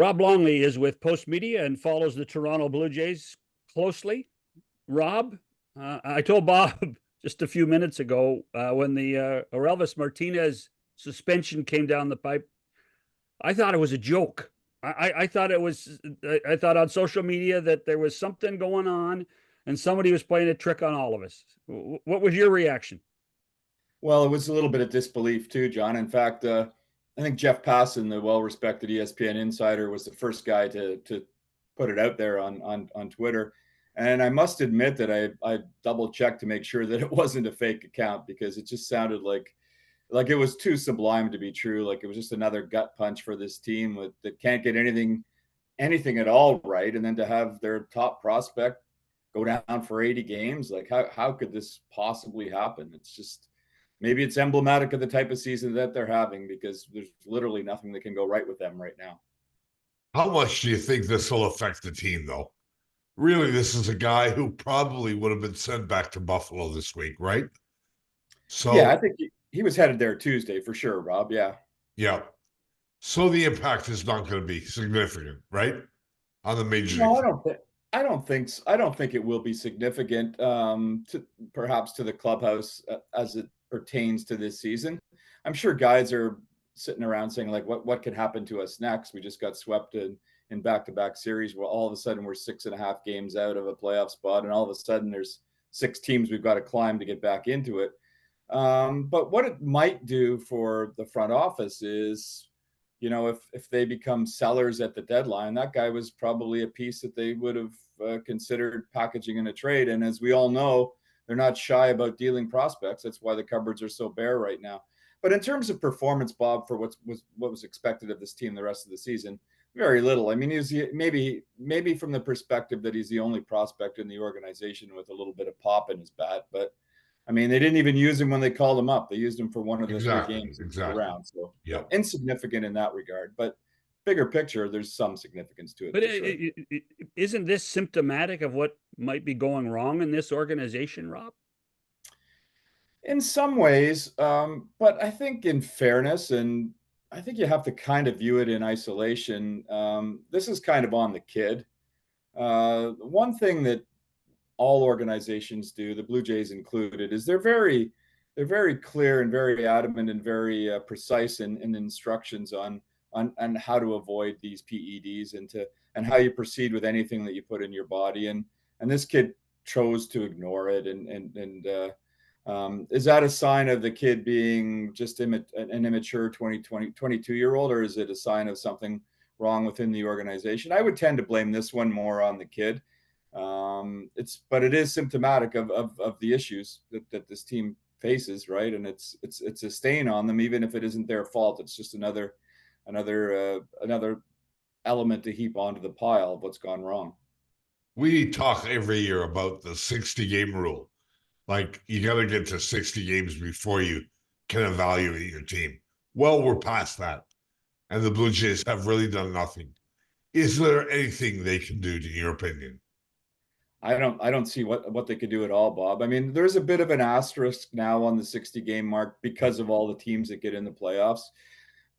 Rob Longley is with Post Media and follows the Toronto Blue Jays closely. Rob, I told Bob just a few minutes ago when the Orelvis Martinez suspension came down the pipe, I thought it was a joke. I thought it was. I thought on social media that there was something going on, and somebody was playing a trick on all of us. What was your reaction? Well, it was a little bit of disbelief too, John. In fact, I think Jeff Passan, the well-respected ESPN insider, was the first guy to put it out there on Twitter. And I must admit that I double checked to make sure that it wasn't a fake account because it just sounded like it was too sublime to be true. Like it was just another gut punch for this team that can't get anything at all right, and then to have their top prospect go down for 80 games, like how could this possibly happen? It's just maybe it's emblematic of the type of season that they're having because there's literally nothing that can go right with them right now. How much do you think this will affect the team, though? Really, this is a guy who probably would have been sent back to Buffalo this week, right? Yeah, So, I think he was headed there Tuesday for sure, Rob. Yeah. yeah. So the impact is not going to be significant, right? On the major No, league. I don't think it will be significant to perhaps to the clubhouse as it pertains to this season. I'm sure guys are sitting around saying like, what could happen to us next? We just got swept in back-to-back series. Well, all of a sudden we're 6.5 games out of a playoff spot, and all of a sudden there's 6 teams we've got to climb to get back into it. But what it might do for the front office is, if they become sellers at the deadline, that guy was probably a piece that they would have considered packaging in a trade. And as we all know, they're not shy about dealing prospects. That's why the cupboards are so bare right now. But in terms of performance, Bob, for what was expected of this team the rest of the season, very little. I mean, he's maybe from the perspective that he's the only prospect in the organization with a little bit of pop in his bat, but I mean, they didn't even use him when they called him up. They used him for one of the three games Exactly. around. So Yeah. insignificant in that regard. But bigger picture, there's some significance to it. But sure. Isn't this symptomatic of what might be going wrong in this organization, Rob? In some ways, but I think in fairness, and I think you have to kind of view it in isolation. This is kind of on the kid. One thing that all organizations do, the Blue Jays included, is they're very clear and very adamant and very precise in instructions on how to avoid these PEDs and how you proceed with anything that you put in your body. And this kid chose to ignore it. Is that a sign of the kid being just an immature 22-year-old, or is it a sign of something wrong within the organization? I would tend to blame this one more on the kid. But it is symptomatic of the issues that this team faces, right? And it's a stain on them, even if it isn't their fault. It's just another element to heap onto the pile of what's gone wrong. We talk every year about the 60-game rule. Like, you got to get to 60 games before you can evaluate your team. Well, we're past that. And the Blue Jays have really done nothing. Is there anything they can do, in your opinion? I don't see what they could do at all, Bob. I mean, there's a bit of an asterisk now on the 60-game mark because of all the teams that get in the playoffs.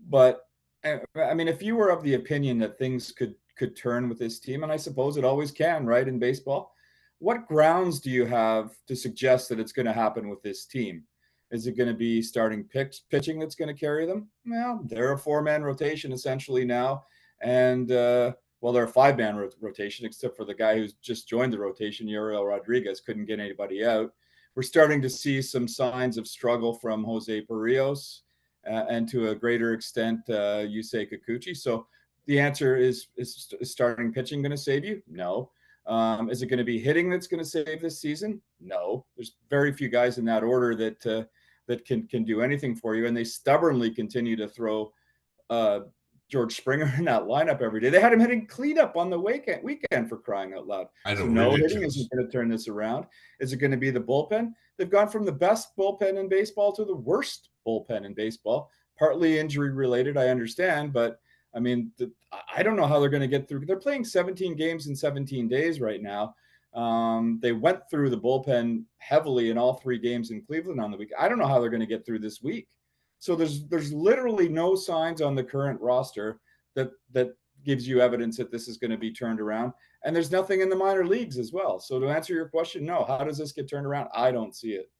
But I mean, if you were of the opinion that things could turn with this team, and I suppose it always can, right, in baseball, what grounds do you have to suggest that it's going to happen with this team? Is it going to be starting pitching that's going to carry them? Well, they're a 4-man rotation essentially now, and well, they're a 5-man rotation, except for the guy who's just joined the rotation, Yuriel Rodriguez, couldn't get anybody out. We're starting to see some signs of struggle from Jose Barrios and to a greater extent, Yusei Kikuchi. So the answer is starting pitching going to save you? No. Is it going to be hitting that's going to save this season? No. There's very few guys in that order that can do anything for you, and they stubbornly continue to throw George Springer in that lineup every day. They had him hitting cleanup on the weekend for crying out loud. I know, so no ridiculous. Hitting isn't going to turn this around. Is it going to be the bullpen? They've gone from the best bullpen in baseball to the worst bullpen in baseball. Partly injury related, I understand, but I mean, I don't know how they're going to get through. They're playing 17 games in 17 days right now. They went through the bullpen heavily in all 3 games in Cleveland on the week. I don't know how they're going to get through this week. So there's literally no signs on the current roster that gives you evidence that this is going to be turned around. And there's nothing in the minor leagues as well. So to answer your question, no. How does this get turned around? I don't see it.